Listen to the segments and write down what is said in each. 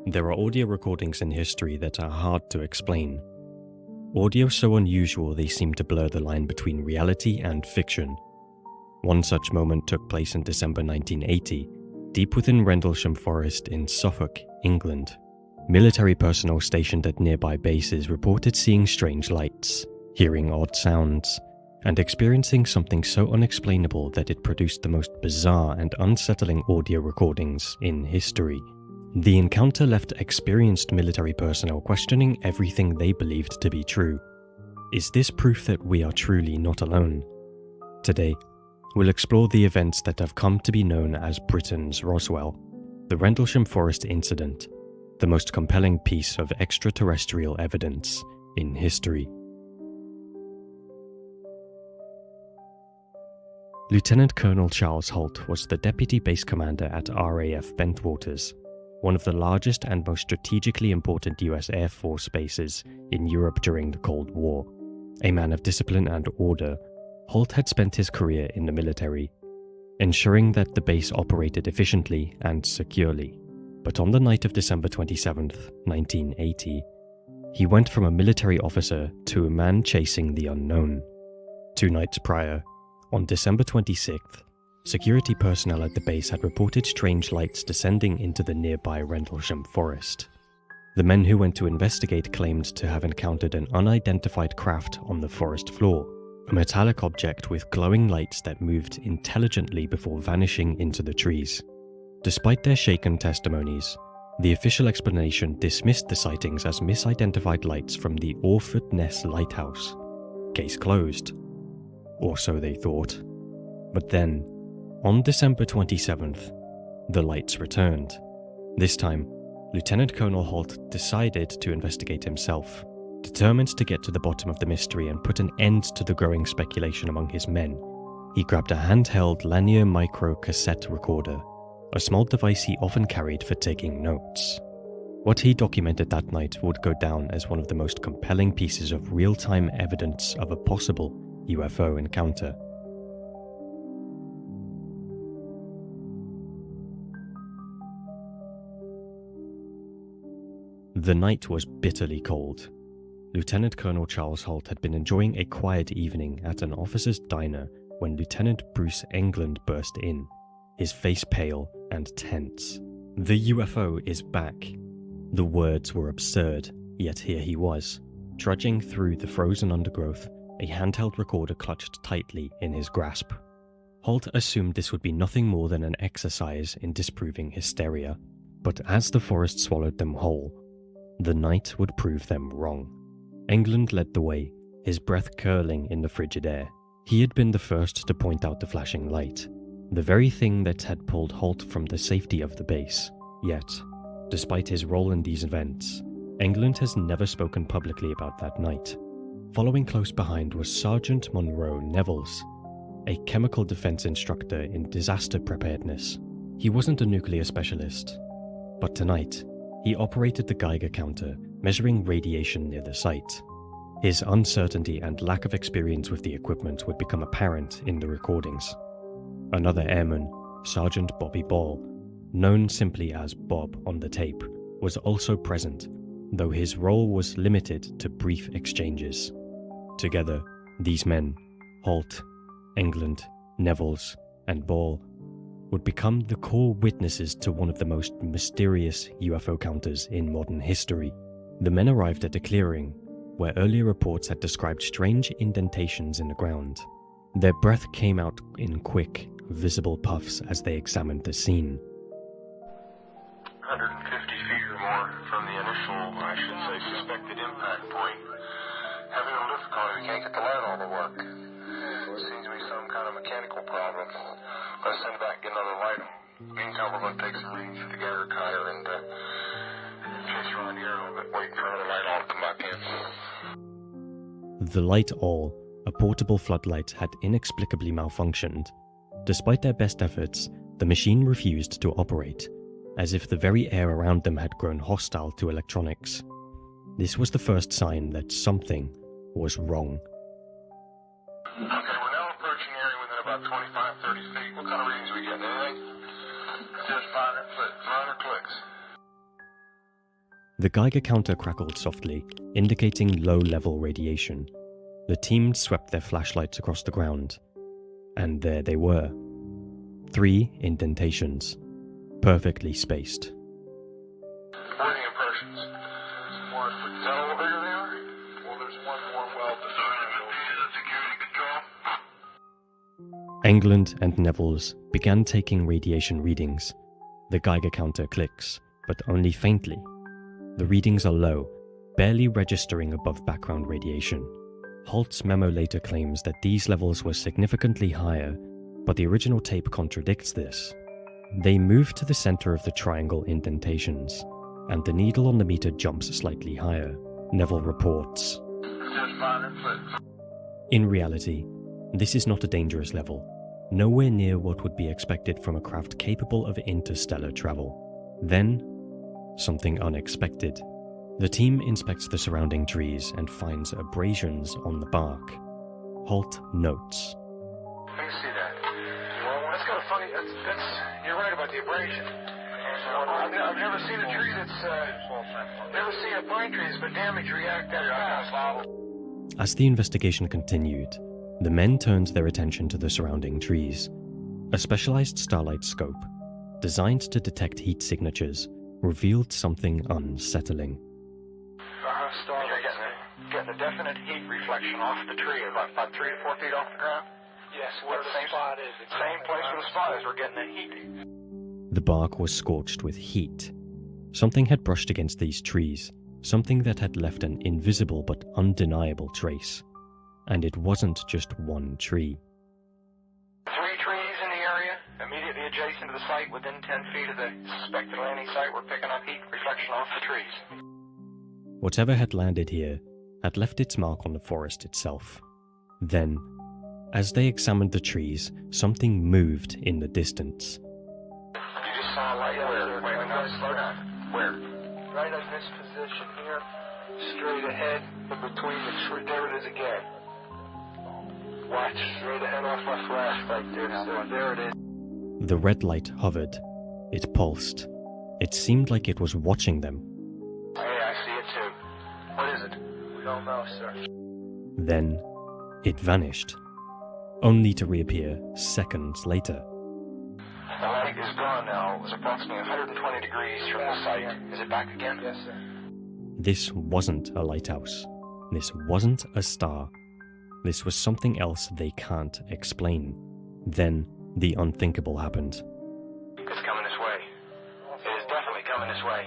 There are audio recordings in history that are hard to explain. Audio so unusual they seem to blur the line between reality and fiction. One such moment took place in December 1980, deep within Rendlesham Forest in Suffolk, England. Military personnel stationed at nearby bases reported seeing strange lights, hearing odd sounds, and experiencing something so unexplainable that it produced the most bizarre and unsettling audio recordings in history. The encounter left experienced military personnel questioning everything they believed to be true. Is this proof that we are truly not alone? Today, we'll explore the events that have come to be known as Britain's Roswell, the Rendlesham Forest incident, the most compelling piece of extraterrestrial evidence in history. Lieutenant Colonel Charles Holt was the deputy base commander at RAF Bentwaters, one of the largest and most strategically important US Air Force bases in Europe during the Cold War. A man of discipline and order, Holt had spent his career in the military, ensuring that the base operated efficiently and securely. But on the night of December 27, 1980, he went from a military officer to a man chasing the unknown. 2 nights prior, on December 26th, security personnel at the base had reported strange lights descending into the nearby Rendlesham Forest. The men who went to investigate claimed to have encountered an unidentified craft on the forest floor, a metallic object with glowing lights that moved intelligently before vanishing into the trees. Despite their shaken testimonies, the official explanation dismissed the sightings as misidentified lights from the Orford Ness Lighthouse. Case closed. Or so they thought. But then, on December 27th, the lights returned. This time, Lieutenant Colonel Holt decided to investigate himself, determined to get to the bottom of the mystery and put an end to the growing speculation among his men. He grabbed a handheld Lanier micro cassette recorder, a small device he often carried for taking notes. What he documented that night would go down as one of the most compelling pieces of real-time evidence of a possible UFO encounter. The night was bitterly cold. Lieutenant Colonel Charles Holt had been enjoying a quiet evening at an officer's diner when Lieutenant Bruce England burst in, his face pale and tense. "The UFO is back." The words were absurd, yet here he was, trudging through the frozen undergrowth, a handheld recorder clutched tightly in his grasp. Holt assumed this would be nothing more than an exercise in disproving hysteria, but as the forest swallowed them whole, the night would prove them wrong. England led the way, his breath curling in the frigid air. He had been the first to point out the flashing light, the very thing that had pulled Holt from the safety of the base. Yet, despite his role in these events, England has never spoken publicly about that night. Following close behind was Sergeant Monroe Nevels, a chemical defense instructor in disaster preparedness. He wasn't a nuclear specialist, but tonight, he operated the Geiger counter, measuring radiation near the site. His uncertainty and lack of experience with the equipment would become apparent in the recordings. Another airman, Sergeant Bobby Ball, known simply as Bob on the tape, was also present, though his role was limited to brief exchanges. Together, these men, Holt, England, Nevels, and Ball, would become the core witnesses to one of the most mysterious UFO counters in modern history. The men arrived at a clearing where earlier reports had described strange indentations in the ground. Their breath came out in quick, visible puffs as they examined the scene. 150 feet or more from the initial, I should say, suspected impact point. Having a lift car, we can't get the light on to work. Seems to be some kind of mechanical problem. Let's send it back and get another light. Meantime, we're going to take some readings at the Geiger counter and chase around here a little bit, wait for another light on to come back in. The light awl, a portable floodlight, had inexplicably malfunctioned. Despite their best efforts, the machine refused to operate, as if the very air around them had grown hostile to electronics. This was the first sign that something was wrong. Okay, we're now approaching the area within about 25-30 feet. What kind of readings are we getting? Anything? Just 500 clicks. The Geiger counter crackled softly, indicating low-level radiation. The team swept their flashlights across the ground. And there they were. 3 indentations, perfectly spaced. What are the impressions? Is that a little bigger they are? Well, there's one more well designed. Security control. England and Neville's began taking radiation readings. The Geiger counter clicks, but only faintly. The readings are low, barely registering above background radiation. Holt's memo later claims that these levels were significantly higher, but the original tape contradicts this. They move to the center of the triangle indentations, and the needle on the meter jumps slightly higher, Neville reports. In reality, this is not a dangerous level, nowhere near what would be expected from a craft capable of interstellar travel. Then, something unexpected. The team inspects the surrounding trees and finds abrasions on the bark. Holt notes. I can see that. Well, that's kind of funny. You're right about the abrasion. I've never seen a tree never seen a pine tree that's been damaged react that fast. As the investigation continued, the men turned their attention to the surrounding trees. A specialized starlight scope, designed to detect heat signatures, revealed something unsettling. You're getting a definite heat reflection off the tree, about 3 to 4 feet off the ground? Yes, where the spot is. Same place where the spot is, we're getting the heat. The bark was scorched with heat. Something had brushed against these trees, something that had left an invisible but undeniable trace. And it wasn't just one tree. 3 trees in the area, immediately adjacent to the site, within 10 feet of the suspected landing site, were picking up heat reflection off the trees. Whatever had landed here had left its mark on the forest itself. Then, as they examined the trees, something moved in the distance. You just saw a light where? Wait, no, slow down. Where? Right in this position here, straight ahead, in between the tree. There it is again. Watch, straight ahead off my flashlight there. So there it is. The red light hovered. It pulsed. It seemed like it was watching them. Hey, I see it too. What is it? We don't know, sir. Then, it vanished, only to reappear seconds later. The light is gone now. It was approximately 120 degrees from the site. Is it back again? Yes, sir. This wasn't a lighthouse. This wasn't a star. This was something else they can't explain. Then, the unthinkable happened. It's coming this way. It is definitely coming this way.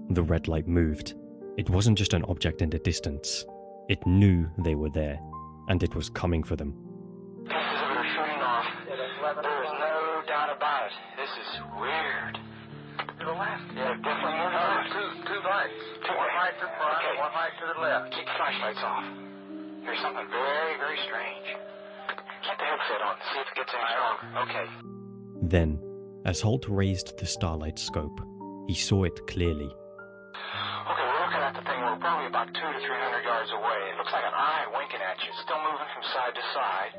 The red light moved. It wasn't just an object in the distance. It knew they were there, and it was coming for them. Pieces of it are shooting off. There is no doubt about it. This is weird. To the left. Yeah, definitely moving. Two lights. One light to the front, okay. One light to the left. Keep the flashlights off. There's something very, very strange. Keep the headset on. See if it gets any stronger. Okay. Then, as Holt raised the starlight scope, he saw it clearly. Okay, we're looking at the thing. We're probably about 200 to 300 yards away. It looks like an eye winking at you. It's still moving from side to side.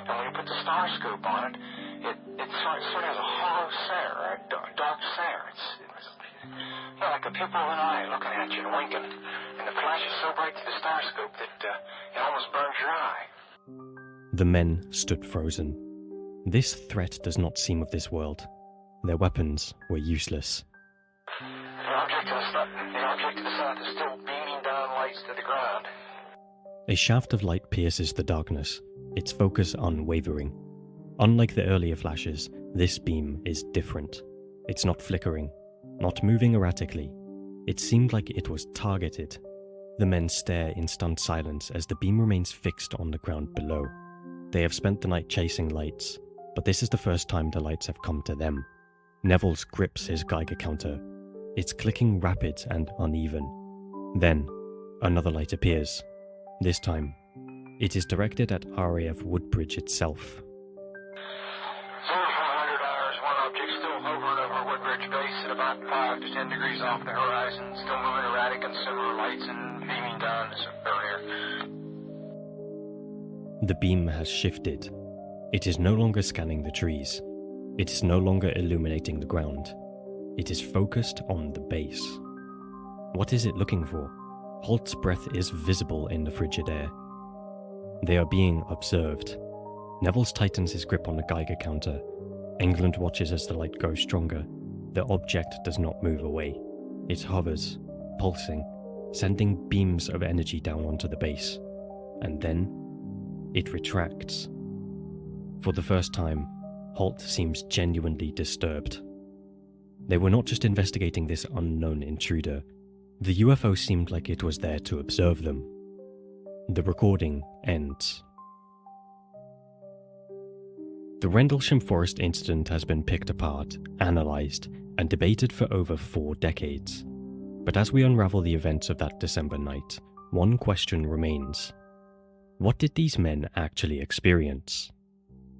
And when you put the star scope on it, it sort of has a hollow center, a dark center. It's like a pupil of an eye looking at you and winking. And the flash is so bright through the star scope that it almost burns your eye. The men stood frozen. This threat does not seem of this world. Their weapons were useless. The object to the south is still beaming down lights to the ground. A shaft of light pierces the darkness, its focus unwavering. Unlike the earlier flashes, this beam is different. It's not flickering, not moving erratically. It seemed like it was targeted. The men stare in stunned silence as the beam remains fixed on the ground below. They have spent the night chasing lights, but this is the first time the lights have come to them. Neville grips his Geiger counter. It's clicking rapid and uneven. Then, another light appears. This time, it is directed at RAF Woodbridge itself. 0400 hours, one object still hovering over Woodbridge base at about 5 to 10 degrees off the horizon, still moving erratic and similar lights and beaming down as earlier. The beam has shifted. It is no longer scanning the trees. It is no longer illuminating the ground. It is focused on the base. What is it looking for? Holt's breath is visible in the frigid air. They are being observed. Neville tightens his grip on the Geiger counter. England watches as the light grows stronger. The object does not move away. It hovers, pulsing, sending beams of energy down onto the base. And then, it retracts. For the first time, Holt seems genuinely disturbed. They were not just investigating this unknown intruder. The UFO seemed like it was there to observe them. The recording ends. The Rendlesham Forest incident has been picked apart, analysed, and debated for over 4 decades. But as we unravel the events of that December night, one question remains. What did these men actually experience?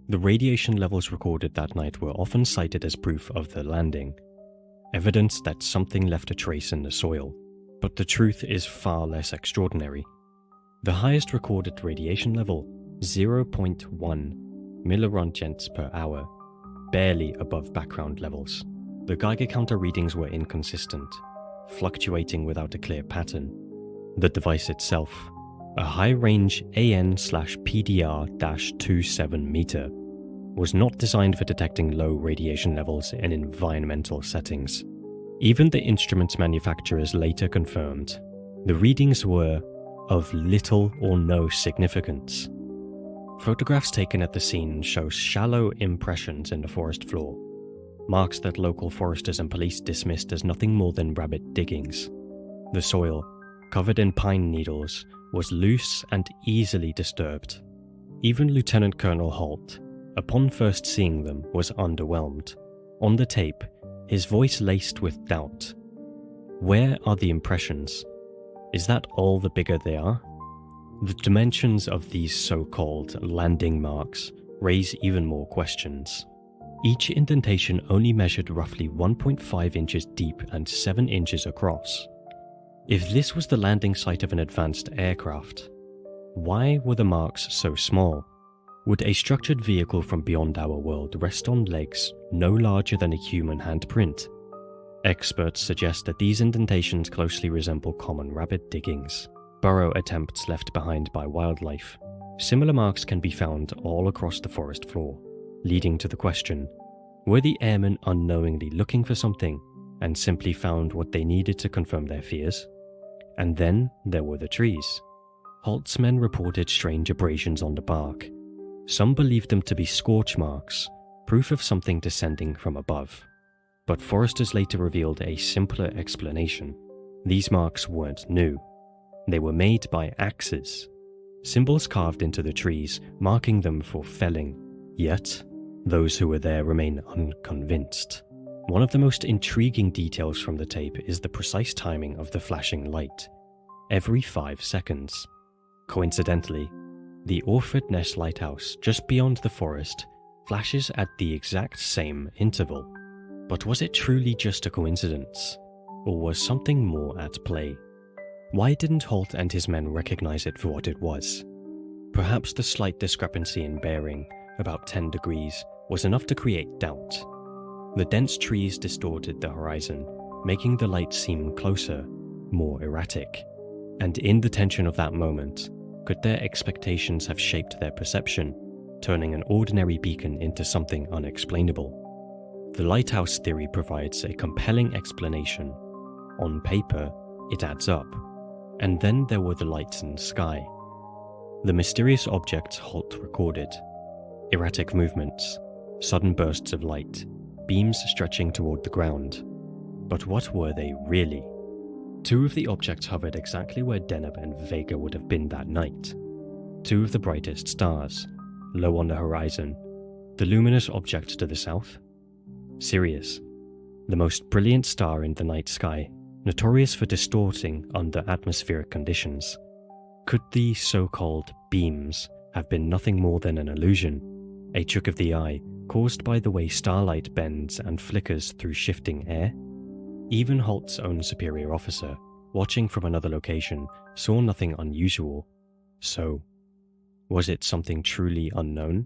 The radiation levels recorded that night were often cited as proof of the landing, evidence that something left a trace in the soil. But the truth is far less extraordinary. The highest recorded radiation level, 0.1 milliroentgens per hour, barely above background levels. The Geiger counter readings were inconsistent, fluctuating without a clear pattern. The device itself, a high-range AN/PDR-27 meter, was not designed for detecting low radiation levels in environmental settings. Even the instrument manufacturers later confirmed the readings were of little or no significance. Photographs taken at the scene show shallow impressions in the forest floor, marks that local foresters and police dismissed as nothing more than rabbit diggings. The soil, covered in pine needles, was loose and easily disturbed. Even Lieutenant Colonel Holt, upon first seeing them, was underwhelmed. On the tape, his voice laced with doubt. Where are the impressions? Is that all the bigger they are? The dimensions of these so-called landing marks raise even more questions. Each indentation only measured roughly 1.5 inches deep and 7 inches across. If this was the landing site of an advanced aircraft, why were the marks so small? Would a structured vehicle from beyond our world rest on legs no larger than a human handprint? Experts suggest that these indentations closely resemble common rabbit diggings, burrow attempts left behind by wildlife. Similar marks can be found all across the forest floor, leading to the question, were the airmen unknowingly looking for something and simply found what they needed to confirm their fears? And then there were the trees. Holt's men reported strange abrasions on the bark. Some believed them to be scorch marks, proof of something descending from above. But foresters later revealed a simpler explanation. These marks weren't new. They were made by axes, symbols carved into the trees, marking them for felling. Yet, those who were there remain unconvinced. One of the most intriguing details from the tape is the precise timing of the flashing light. Every 5 seconds. Coincidentally, the Orford Ness Lighthouse, just beyond the forest, flashes at the exact same interval. But was it truly just a coincidence? Or was something more at play? Why didn't Holt and his men recognize it for what it was? Perhaps the slight discrepancy in bearing, about 10 degrees, was enough to create doubt. The dense trees distorted the horizon, making the light seem closer, more erratic. And in the tension of that moment, could their expectations have shaped their perception, turning an ordinary beacon into something unexplainable? The lighthouse theory provides a compelling explanation. On paper, it adds up. And then there were the lights in the sky. The mysterious objects Holt recorded. Erratic movements, sudden bursts of light, beams stretching toward the ground. But what were they really? 2 of the objects hovered exactly where Deneb and Vega would have been that night. 2 of the brightest stars, low on the horizon. The luminous object to the south? Sirius, the most brilliant star in the night sky, notorious for distorting under atmospheric conditions. Could the so-called beams have been nothing more than an illusion, a trick of the eye caused by the way starlight bends and flickers through shifting air? Even Holt's own superior officer, watching from another location, saw nothing unusual. So, was it something truly unknown?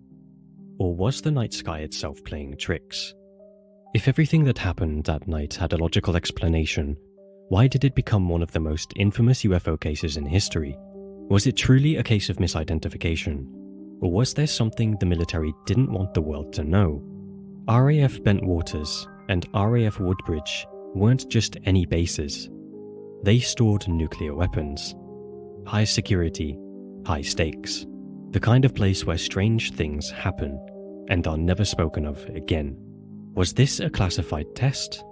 Or was the night sky itself playing tricks? If everything that happened that night had a logical explanation, Why did it become one of the most infamous UFO cases in history? Was it truly a case of misidentification? Or was there something the military didn't want the world to know? RAF Bentwaters and RAF Woodbridge weren't just any bases. They stored nuclear weapons. High security, high stakes. The kind of place where strange things happen and are never spoken of again. Was this a classified test?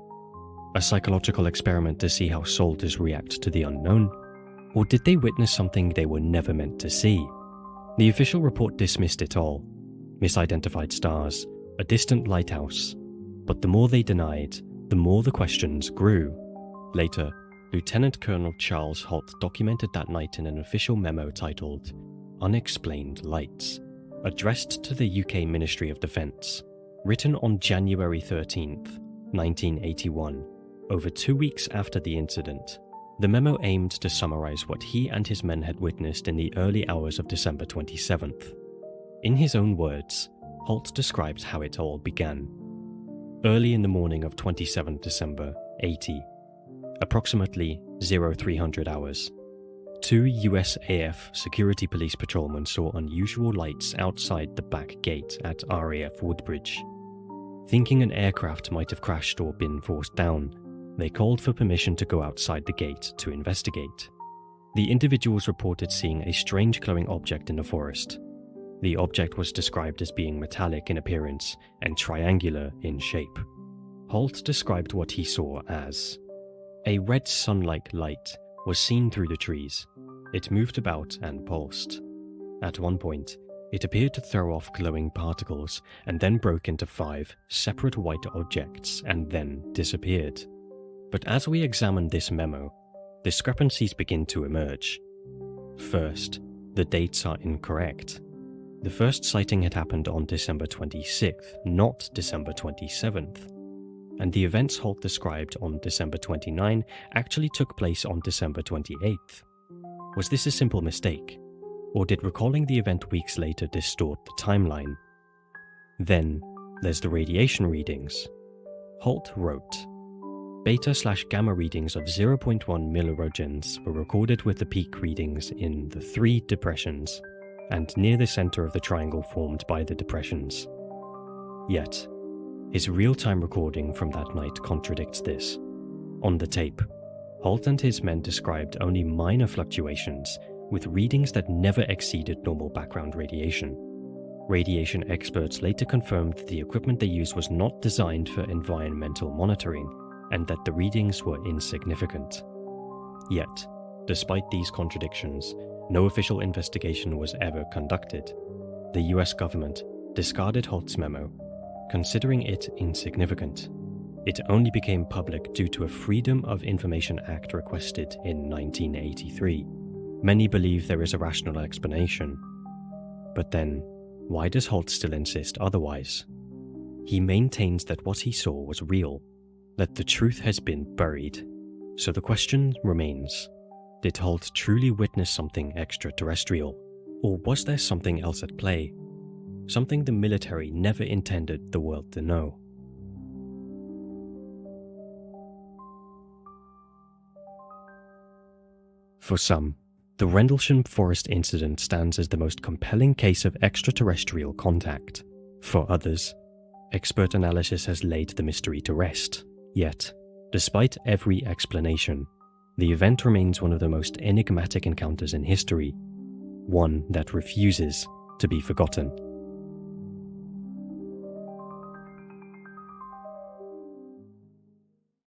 A psychological experiment to see how soldiers react to the unknown? Or did they witness something they were never meant to see? The official report dismissed it all. Misidentified stars, a distant lighthouse. But the more they denied, the more the questions grew. Later, Lieutenant Colonel Charles Holt documented that night in an official memo titled Unexplained Lights, addressed to the UK Ministry of Defence. Written on January 13th, 1981, over 2 weeks after the incident, the memo aimed to summarise what he and his men had witnessed in the early hours of December 27th. In his own words, Holt described how it all began. Early in the morning of 27 December 80, approximately 0300 hours, 2 USAF security police patrolmen saw unusual lights outside the back gate at RAF Woodbridge. Thinking an aircraft might have crashed or been forced down, they called for permission to go outside the gate to investigate. The individuals reported seeing a strange glowing object in the forest. The object was described as being metallic in appearance and triangular in shape. Holt described what he saw as a red sun-like light was seen through the trees. It moved about and pulsed. At one point, it appeared to throw off glowing particles and then broke into 5 separate white objects and then disappeared. But as we examine this memo, discrepancies begin to emerge. First, the dates are incorrect. The first sighting had happened on December 26th, not December 27th. And the events Holt described on December 29 actually took place on December 28th. Was this a simple mistake? Or did recalling the event weeks later distort the timeline? Then, there's the radiation readings. Holt wrote, Beta/gamma readings of 0.1 millirogens were recorded with the peak readings in the 3 depressions and near the center of the triangle formed by the depressions. Yet, his real-time recording from that night contradicts this. On the tape, Holt and his men described only minor fluctuations with readings that never exceeded normal background radiation. Radiation experts later confirmed that the equipment they used was not designed for environmental monitoring and that the readings were insignificant. Yet, despite these contradictions, no official investigation was ever conducted. The US government discarded Holt's memo, considering it insignificant. It only became public due to a Freedom of Information Act requested in 1983. Many believe there is a rational explanation. But then, why does Holt still insist otherwise? He maintains that what he saw was real, that the truth has been buried. So the question remains, did Holt truly witness something extraterrestrial? Or was there something else at play? Something the military never intended the world to know? For some, the Rendlesham forest incident stands as the most compelling case of extraterrestrial contact. For others, expert analysis has laid the mystery to rest. Yet, despite every explanation, the event remains one of the most enigmatic encounters in history, one that refuses to be forgotten.